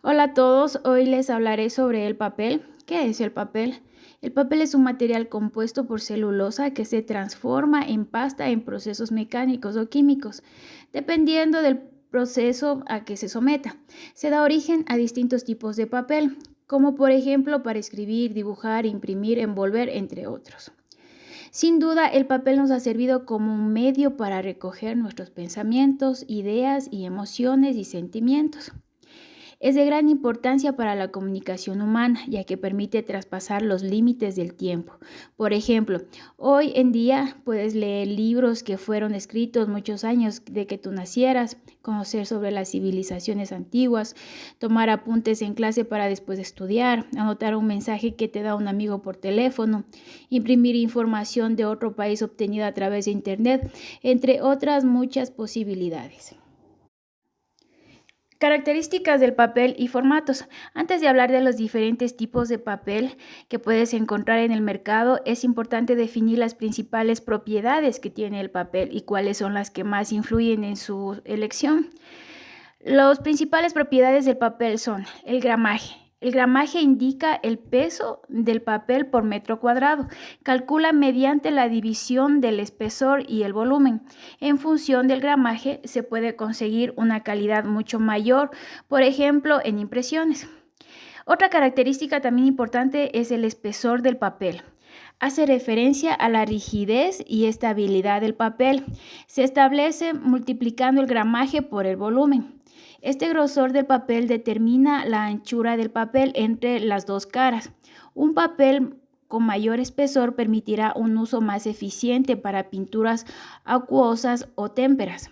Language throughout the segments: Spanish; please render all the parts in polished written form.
Hola a todos, hoy les hablaré sobre el papel. ¿Qué es el papel? El papel es un material compuesto por celulosa que se transforma en pasta en procesos mecánicos o químicos, dependiendo del proceso a que se someta. Se da origen a distintos tipos de papel, como por ejemplo para escribir, dibujar, imprimir, envolver, entre otros. Sin duda, el papel nos ha servido como un medio para recoger nuestros pensamientos, ideas y emociones y sentimientos. Es de gran importancia para la comunicación humana, ya que permite traspasar los límites del tiempo. Por ejemplo, hoy en día puedes leer libros que fueron escritos muchos años de que tú nacieras, conocer sobre las civilizaciones antiguas, tomar apuntes en clase para después estudiar, anotar un mensaje que te da un amigo por teléfono, imprimir información de otro país obtenida a través de Internet, entre otras muchas posibilidades. Características del papel y formatos. Antes de hablar de los diferentes tipos de papel que puedes encontrar en el mercado, es importante definir las principales propiedades que tiene el papel y cuáles son las que más influyen en su elección. Las principales propiedades del papel son el gramaje. El gramaje indica el peso del papel por metro cuadrado. Calcula mediante la división del espesor y el volumen. En función del gramaje se puede conseguir una calidad mucho mayor, por ejemplo, en impresiones. Otra característica también importante es el espesor del papel. Hace referencia a la rigidez y estabilidad del papel. Se establece multiplicando el gramaje por el volumen. Este grosor del papel determina la anchura del papel entre las dos caras. Un papel con mayor espesor permitirá un uso más eficiente para pinturas acuosas o témperas.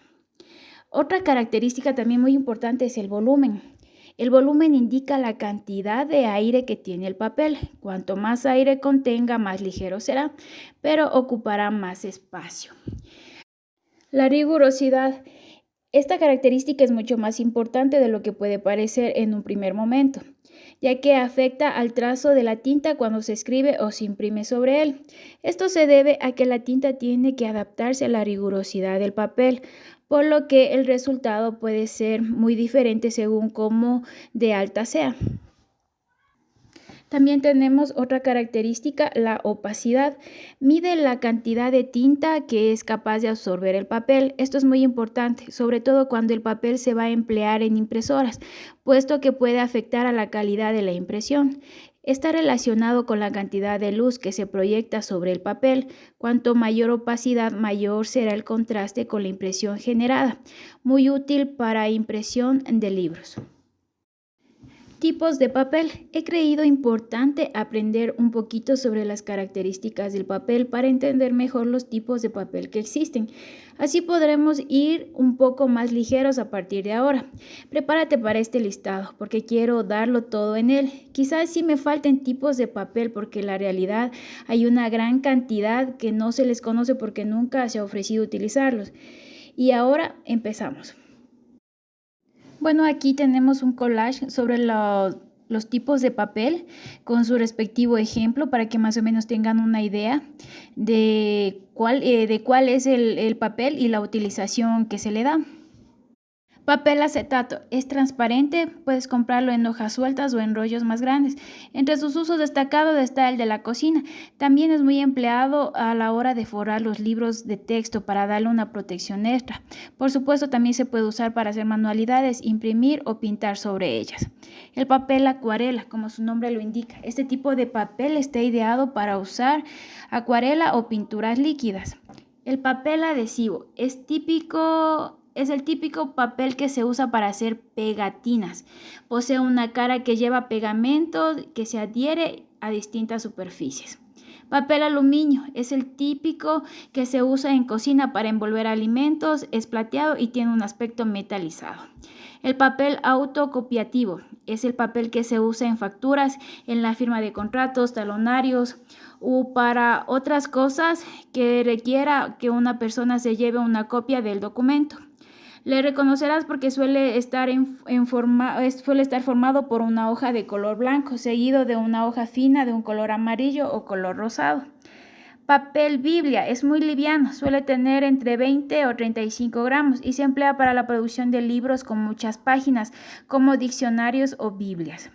Otra característica también muy importante es el volumen. El volumen indica la cantidad de aire que tiene el papel. Cuanto más aire contenga, más ligero será, pero ocupará más espacio. La rigurosidad. Esta característica es mucho más importante de lo que puede parecer en un primer momento, ya que afecta al trazo de la tinta cuando se escribe o se imprime sobre él. Esto se debe a que la tinta tiene que adaptarse a la rigurosidad del papel, por lo que el resultado puede ser muy diferente según cómo de alta sea. También tenemos otra característica, la opacidad. Mide la cantidad de tinta que es capaz de absorber el papel. Esto es muy importante, sobre todo cuando el papel se va a emplear en impresoras, puesto que puede afectar a la calidad de la impresión. Está relacionado con la cantidad de luz que se proyecta sobre el papel. Cuanto mayor opacidad, mayor será el contraste con la impresión generada. Muy útil para impresión de libros. Tipos de papel. He creído importante aprender un poquito sobre las características del papel para entender mejor los tipos de papel que existen. Así podremos ir un poco más ligeros a partir de ahora. Prepárate para este listado porque quiero darlo todo en él. Quizás sí me falten tipos de papel porque en la realidad hay una gran cantidad que no se les conoce porque nunca se ha ofrecido utilizarlos. Y ahora empezamos. Bueno, aquí tenemos un collage sobre los tipos de papel con su respectivo ejemplo para que más o menos tengan una idea de cuál es el papel y la utilización que se le da. Papel acetato es transparente, puedes comprarlo en hojas sueltas o en rollos más grandes. Entre sus usos destacados está el de la cocina. También es muy empleado a la hora de forrar los libros de texto para darle una protección extra. Por supuesto, también se puede usar para hacer manualidades, imprimir o pintar sobre ellas. El papel acuarela, como su nombre lo indica. Este tipo de papel está ideado para usar acuarela o pinturas líquidas. El papel adhesivo es el típico papel que se usa para hacer pegatinas. Posee una cara que lleva pegamento que se adhiere a distintas superficies. Papel aluminio es el típico que se usa en cocina para envolver alimentos, es plateado y tiene un aspecto metalizado. El papel autocopiativo es el papel que se usa en facturas, en la firma de contratos, talonarios o para otras cosas que requiera que una persona se lleve una copia del documento. Le reconocerás porque suele estar formado por una hoja de color blanco, seguido de una hoja fina de un color amarillo o color rosado. Papel Biblia es muy liviano, suele tener entre 20 o 35 gramos y se emplea para la producción de libros con muchas páginas, como diccionarios o Biblias.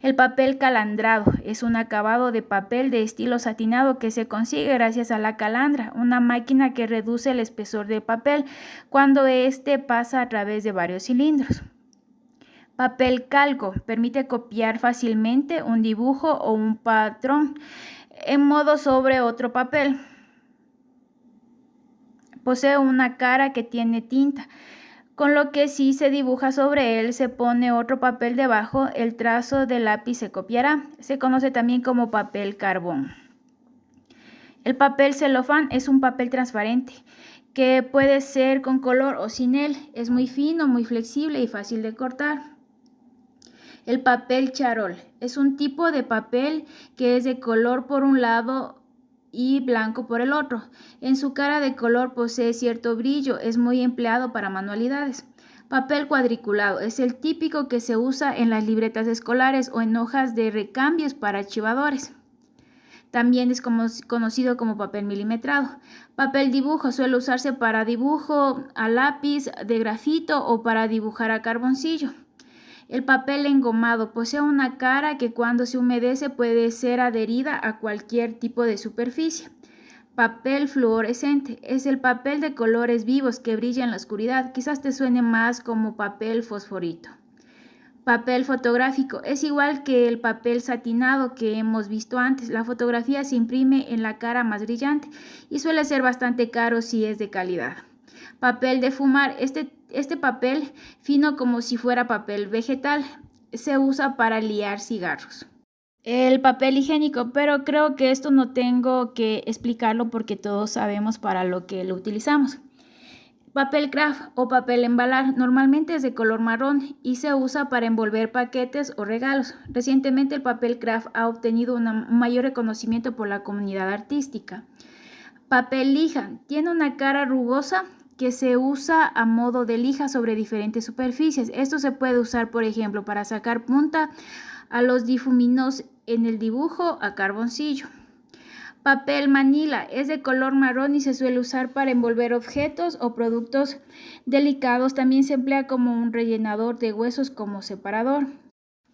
El papel calandrado es un acabado de papel de estilo satinado que se consigue gracias a la calandra, una máquina que reduce el espesor del papel cuando éste pasa a través de varios cilindros. Papel calco permite copiar fácilmente un dibujo o un patrón en modo sobre otro papel. Posee una cara que tiene tinta, con lo que si se dibuja sobre él, se pone otro papel debajo, el trazo del lápiz se copiará. Se conoce también como papel carbón. El papel celofán es un papel transparente que puede ser con color o sin él. Es muy fino, muy flexible y fácil de cortar. El papel charol es un tipo de papel que es de color por un lado y blanco por el otro. En su cara de color posee cierto brillo, es muy empleado para manualidades. Papel cuadriculado es el típico que se usa en las libretas escolares o en hojas de recambios para archivadores. También es conocido como papel milimetrado. Papel dibujo suele usarse para dibujo a lápiz de grafito o para dibujar a carboncillo. El papel engomado posee una cara que cuando se humedece puede ser adherida a cualquier tipo de superficie. Papel fluorescente es el papel de colores vivos que brilla en la oscuridad. Quizás te suene más como papel fosforito. Papel fotográfico es igual que el papel satinado que hemos visto antes. La fotografía se imprime en la cara más brillante y suele ser bastante caro si es de calidad. Papel de fumar, este papel fino como si fuera papel vegetal, se usa para liar cigarros. El papel higiénico, pero creo que esto no tengo que explicarlo porque todos sabemos para lo que lo utilizamos. Papel craft o papel embalar normalmente es de color marrón y se usa para envolver paquetes o regalos. Recientemente el papel craft ha obtenido un mayor reconocimiento por la comunidad artística. Papel lija tiene una cara rugosa que se usa a modo de lija sobre diferentes superficies. Esto se puede usar, por ejemplo, para sacar punta a los difuminos en el dibujo a carboncillo. Papel manila es de color marrón y se suele usar para envolver objetos o productos delicados. También se emplea como un rellenador de huesos como separador.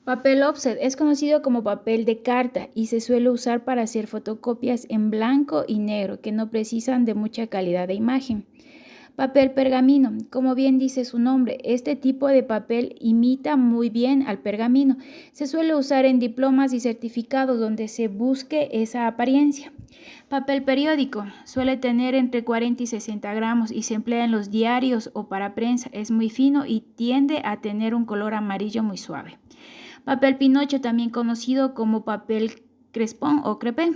Papel offset es conocido como papel de carta y se suele usar para hacer fotocopias en blanco y negro que no precisan de mucha calidad de imagen. Papel pergamino, como bien dice su nombre, este tipo de papel imita muy bien al pergamino. Se suele usar en diplomas y certificados donde se busque esa apariencia. Papel periódico suele tener entre 40 y 60 gramos y se emplea en los diarios o para prensa. Es muy fino y tiende a tener un color amarillo muy suave. Papel pinocho, también conocido como papel crespón o crepé.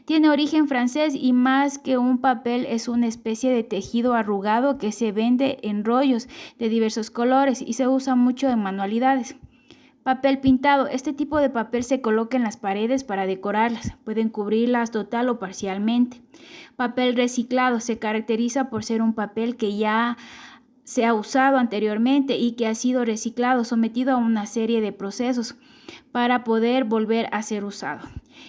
Tiene origen francés y más que un papel es una especie de tejido arrugado que se vende en rollos de diversos colores y se usa mucho en manualidades. Papel pintado. Este tipo de papel se coloca en las paredes para decorarlas. Pueden cubrirlas total o parcialmente. Papel reciclado. Se caracteriza por ser un papel que ya se ha usado anteriormente y que ha sido reciclado, sometido a una serie de procesos para poder volver a ser usado.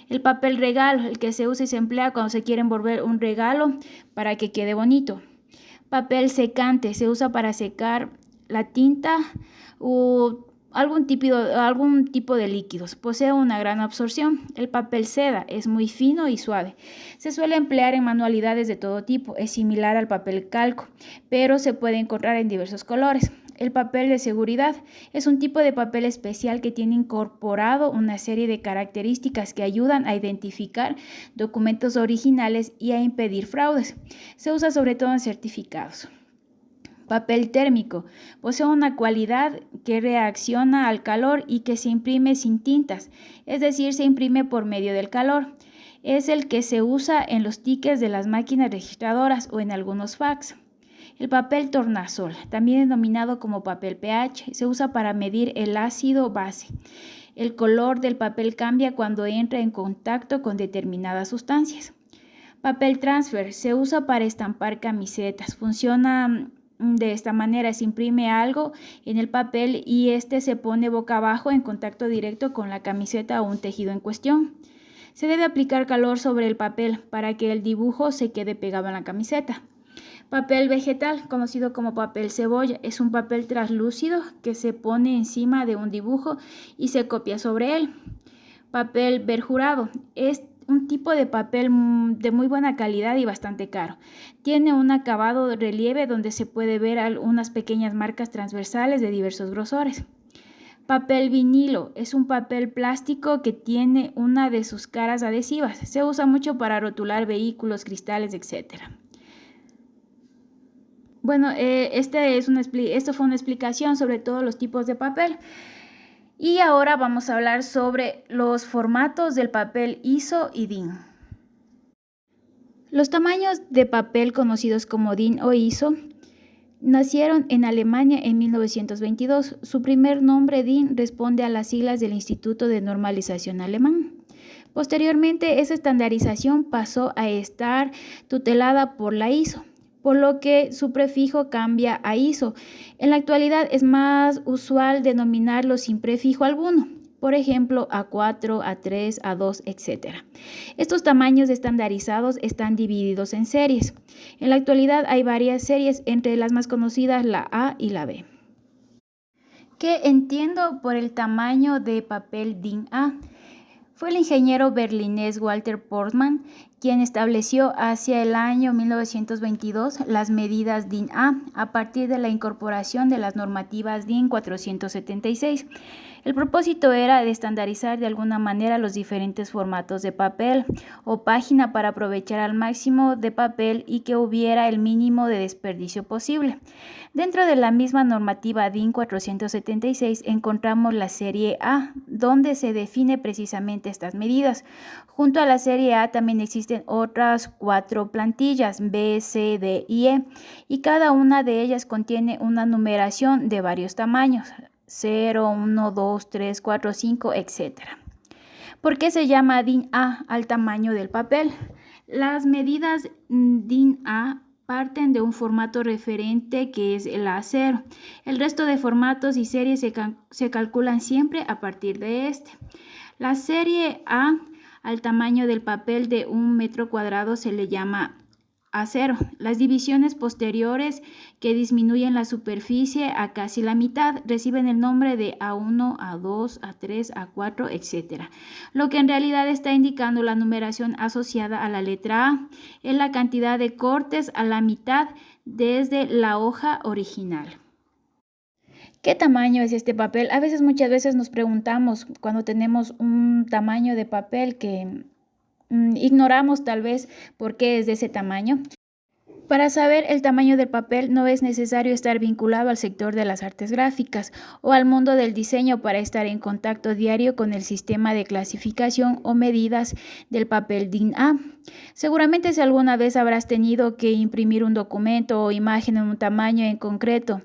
El papel regalo, el que se usa y se emplea cuando se quiere envolver un regalo para que quede bonito. Papel secante, se usa para secar la tinta o algún tipo de líquidos. Posee una gran absorción. El papel seda es muy fino y suave. Se suele emplear en manualidades de todo tipo. Es similar al papel calco, pero se puede encontrar en diversos colores. El papel de seguridad es un tipo de papel especial que tiene incorporado una serie de características que ayudan a identificar documentos originales y a impedir fraudes. Se usa sobre todo en certificados. Papel térmico. Posee una cualidad que reacciona al calor y que se imprime sin tintas, es decir, se imprime por medio del calor. Es el que se usa en los tickets de las máquinas registradoras o en algunos fax. El papel tornasol, también denominado como papel pH, se usa para medir el ácido base. El color del papel cambia cuando entra en contacto con determinadas sustancias. Papel transfer se usa para estampar camisetas. Funciona de esta manera: se imprime algo en el papel y este se pone boca abajo en contacto directo con la camiseta o un tejido en cuestión. Se debe aplicar calor sobre el papel para que el dibujo se quede pegado en la camiseta. Papel vegetal, conocido como papel cebolla, es un papel translúcido que se pone encima de un dibujo y se copia sobre él. Papel perjurado es un tipo de papel de muy buena calidad y bastante caro. Tiene un acabado de relieve donde se puede ver unas pequeñas marcas transversales de diversos grosores. Papel vinilo es un papel plástico que tiene una de sus caras adhesivas. Se usa mucho para rotular vehículos, cristales, etc. Bueno, esto fue una explicación sobre todos los tipos de papel. Y ahora vamos a hablar sobre los formatos del papel ISO y DIN. Los tamaños de papel conocidos como DIN o ISO nacieron en Alemania en 1922. Su primer nombre, DIN, responde a las siglas del Instituto de Normalización Alemán. Posteriormente, esa estandarización pasó a estar tutelada por la ISO, por lo que su prefijo cambia a ISO. En la actualidad es más usual denominarlo sin prefijo alguno, por ejemplo A4, A3, A2, etc. Estos tamaños estandarizados están divididos en series. En la actualidad hay varias series, entre las más conocidas la A y la B. ¿Qué entiendo por el tamaño de papel DIN A? Fue el ingeniero berlinés Walter Portmann quien estableció hacia el año 1922 las medidas DIN a partir de la incorporación de las normativas DIN 476. El propósito era de estandarizar de alguna manera los diferentes formatos de papel o página para aprovechar al máximo de papel y que hubiera el mínimo de desperdicio posible. Dentro de la misma normativa DIN 476 encontramos la serie A, donde se define precisamente estas medidas. Junto a la serie A también existen otras 4 plantillas, B, C, D y E, y cada una de ellas contiene una numeración de varios tamaños, 0, 1, 2, 3, 4, 5, etc. ¿Por qué se llama DIN A al tamaño del papel? Las medidas DIN A parten de un formato referente que es el A0. El resto de formatos y series se calculan siempre a partir de este. La serie A al tamaño del papel de 1 metro cuadrado se le llama A0. Las divisiones posteriores que disminuyen la superficie a casi la mitad reciben el nombre de A1, A2, A3, A4, etc. Lo que en realidad está indicando la numeración asociada a la letra A es la cantidad de cortes a la mitad desde la hoja original. ¿Qué tamaño es este papel? Muchas veces nos preguntamos cuando tenemos un tamaño de papel que ignoramos tal vez por qué es de ese tamaño. Para saber el tamaño del papel no es necesario estar vinculado al sector de las artes gráficas o al mundo del diseño para estar en contacto diario con el sistema de clasificación o medidas del papel DIN A. Seguramente si alguna vez habrás tenido que imprimir un documento o imagen en un tamaño en concreto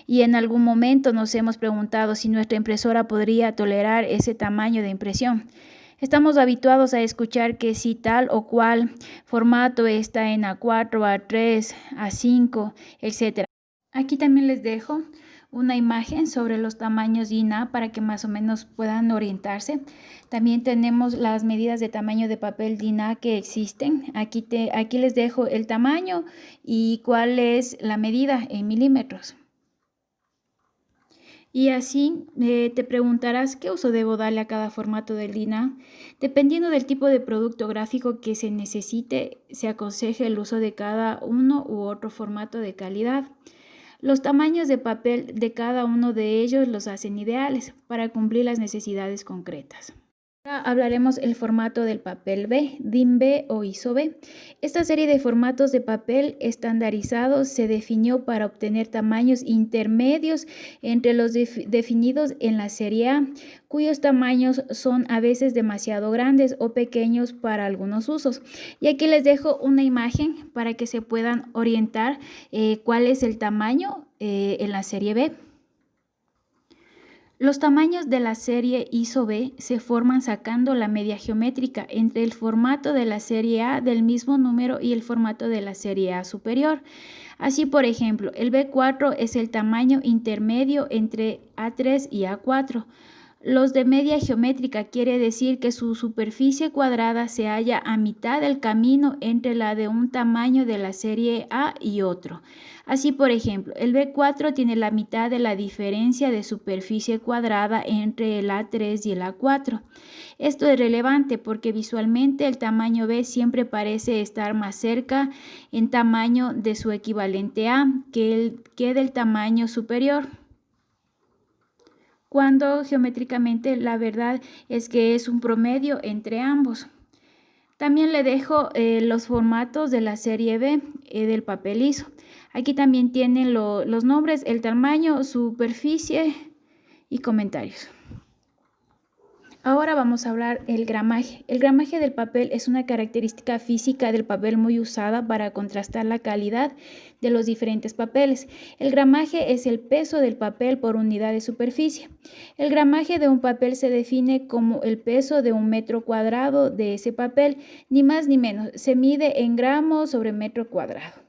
y en algún momento nos hemos preguntado si nuestra impresora podría tolerar ese tamaño de impresión. Estamos habituados a escuchar que si tal o cual formato está en A4, A3, A5, etc. Aquí también les dejo una imagen sobre los tamaños DIN A para que más o menos puedan orientarse. También tenemos las medidas de tamaño de papel DIN A que existen. Aquí les dejo el tamaño y cuál es la medida en milímetros. Y así te preguntarás qué uso debo darle a cada formato del DIN A. Dependiendo del tipo de producto gráfico que se necesite, se aconseja el uso de cada uno u otro formato de calidad. Los tamaños de papel de cada uno de ellos los hacen ideales para cumplir las necesidades concretas. Ahora hablaremos el formato del papel B, DIN B o ISO B. Esta serie de formatos de papel estandarizados se definió para obtener tamaños intermedios entre los definidos en la serie A, cuyos tamaños son a veces demasiado grandes o pequeños para algunos usos. Y aquí les dejo una imagen para que se puedan orientar cuál es el tamaño en la serie B. Los tamaños de la serie ISO B se forman sacando la media geométrica entre el formato de la serie A del mismo número y el formato de la serie A superior. Así, por ejemplo, el B4 es el tamaño intermedio entre A3 y A4. Los de media geométrica quiere decir que su superficie cuadrada se halla a mitad del camino entre la de un tamaño de la serie A y otro. Así, por ejemplo, el B4 tiene la mitad de la diferencia de superficie cuadrada entre el A3 y el A4. Esto es relevante porque visualmente el tamaño B siempre parece estar más cerca en tamaño de su equivalente A que del tamaño superior, cuando geométricamente la verdad es que es un promedio entre ambos. También le dejo los formatos de la serie B del papel liso. Aquí también tienen los nombres, el tamaño, superficie y comentarios. Ahora vamos a hablar del gramaje. El gramaje del papel es una característica física del papel muy usada para contrastar la calidad de los diferentes papeles. El gramaje es el peso del papel por unidad de superficie. El gramaje de un papel se define como el peso de un metro cuadrado de ese papel, ni más ni menos. Se mide en gramos sobre metro cuadrado.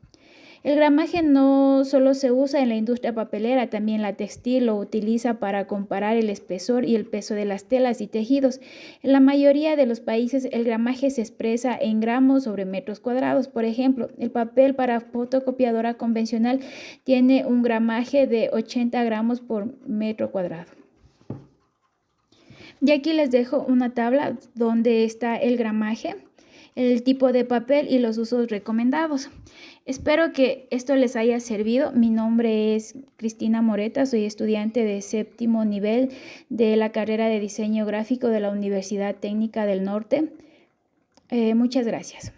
El gramaje no solo se usa en la industria papelera, también la textil lo utiliza para comparar el espesor y el peso de las telas y tejidos. En la mayoría de los países el gramaje se expresa en gramos sobre metros cuadrados. Por ejemplo, el papel para fotocopiadora convencional tiene un gramaje de 80 gramos por metro cuadrado. Y aquí les dejo una tabla donde está el gramaje, el tipo de papel y los usos recomendados. Espero que esto les haya servido. Mi nombre es Cristina Moreta, soy estudiante de 7º nivel de la carrera de diseño gráfico de la Universidad Técnica del Norte. Muchas gracias.